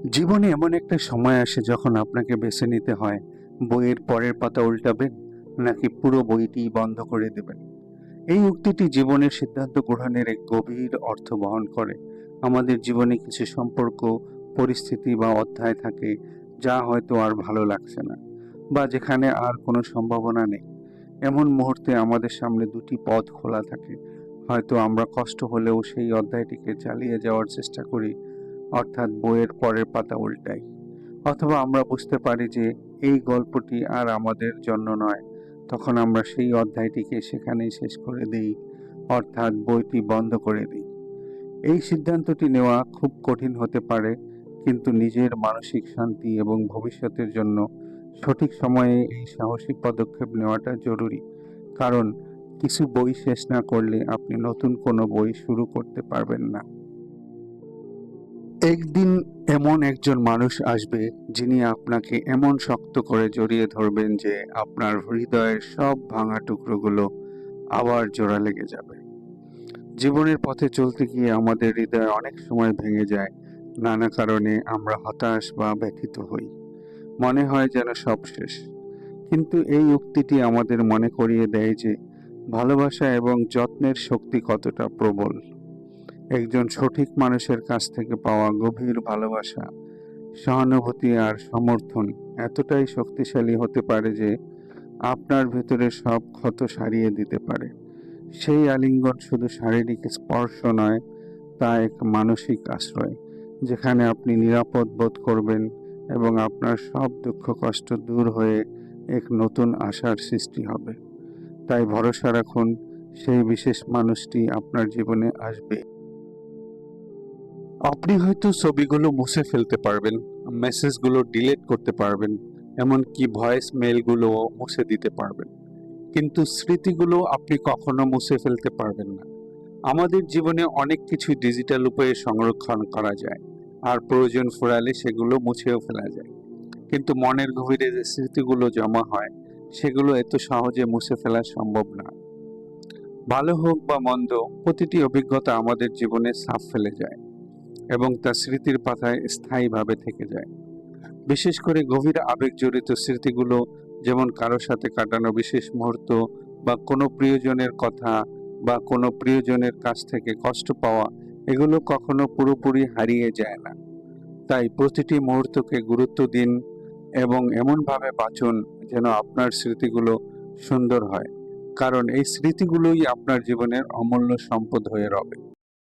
জীবনে এমন একটা সময় আসে যখন আপনাকে বেছে নিতে হয় বইয়ের পরের পাতা উল্টাবেন নাকি পুরো বইটি বন্ধ করে দেবেন। এই উক্তিটি জীবনের সিদ্ধান্ত গ্রহণের এক গভীর অর্থ বহন করে। আমাদের জীবনে কিছু সম্পর্ক, পরিস্থিতি বা অধ্যায় থাকে যা হয়তো আর ভালো লাগছে না, বা যেখানে আর কোনো সম্ভাবনা নেই। এমন মুহূর্তে আমাদের সামনে দুটি পথ খোলা থাকে। হয়তো আমরা কষ্ট হলেও সেই অধ্যায়টিকে চালিয়ে যাওয়ার চেষ্টা করি, অর্থাৎ বইয়ের পরের পাতা উল্টাই। অথবা আমরা বুঝতে পারি যে এই গল্পটি আর আমাদের জন্য নয়, তখন আমরা সেই অধ্যায়টিকে সেখানেই শেষ করে দিই, অর্থাৎ বইটি বন্ধ করে দিই। এই সিদ্ধান্তটি নেওয়া খুব কঠিন হতে পারে, কিন্তু নিজের মানসিক শান্তি এবং ভবিষ্যতের জন্য সঠিক সময়ে এই সাহসী পদক্ষেপ নেওয়াটা জরুরি। কারণ কিছু বই শেষ না করলে আপনি নতুন কোনো বই শুরু করতে পারবেন না। একদিন এমন একজন মানুষ আসবে যিনি আপনাকে এমন শক্ত করে জড়িয়ে ধরবেন যে আপনার হৃদয়ের সব ভাঙা টুকরোগুলো আবার জোড়া লেগে যাবে। জীবনের পথে চলতে গিয়ে আমাদের হৃদয় অনেক সময় ভেঙে যায়। নানা কারণে আমরা হতাশ বা ব্যথিত হই, মনে হয় যেন সব শেষ। কিন্তু এই উক্তিটি আমাদের মনে করিয়ে দেয় যে ভালোবাসা এবং যত্নের শক্তি কতটা প্রবল। একজন সঠিক মানুষের কাছ থেকে পাওয়া গভীর ভালোবাসা, সহানুভূতি আর সমর্থন এতটাই শক্তিশালী হতে পারে যে আপনার ভেতরে সব ক্ষত সারিয়ে দিতে পারে। সেই আলিঙ্গন শুধু শারীরিক স্পর্শ নয়, তা এক মানসিক আশ্রয়, যেখানে আপনি নিরাপদ বোধ করবেন এবং আপনার সব দুঃখ কষ্ট দূর হয়ে এক নতুন আশার সৃষ্টি হবে। তাই ভরসা রাখুন, সেই বিশেষ মানুষটি আপনার জীবনে আসবে। আপনি হয়তো ছবিগুলো মুছে ফেলতে পারবেন, মেসেজগুলো ডিলিট করতে পারবেন, এমনকি ভয়েস মেইলগুলো মুছে দিতে পারবেন, কিন্তু স্মৃতিগুলো আপনি কখনো মুছে ফেলতে পারবেন না। আমাদের জীবনে অনেক কিছু ডিজিটাল উপায়ে সংরক্ষণ করা যায়, আর প্রয়োজন ফুরালে সেগুলো মুছেও ফেলা যায়। কিন্তু মনের গভীরে যে স্মৃতিগুলো জমা হয়, সেগুলো এত সহজে মুছে ফেলা সম্ভব না। ভালো হোক বা মন্দ, প্রতিটি অভিজ্ঞতা আমাদের জীবনে ছাপ ফেলে যায় এবং তা স্মৃতির পাতায় স্থায়ীভাবে থেকে যায়। বিশেষ করে গভীর আবেগ জড়িত স্মৃতিগুলো, যেমন কারো সাথে কাটানো বিশেষ মুহূর্ত, বা কোনো প্রিয়জনের কথা, বা কোনো প্রিয়জনের কাছ থেকে কষ্ট পাওয়া, এগুলো কখনো পুরোপুরি হারিয়ে যায় না। তাই প্রতিটি মুহূর্তকে গুরুত্ব দিন এবং এমনভাবে বাঁচুন যেন আপনার স্মৃতিগুলো সুন্দর হয়, কারণ এই স্মৃতিগুলোই আপনার জীবনের অমূল্য সম্পদ হয়ে রবে।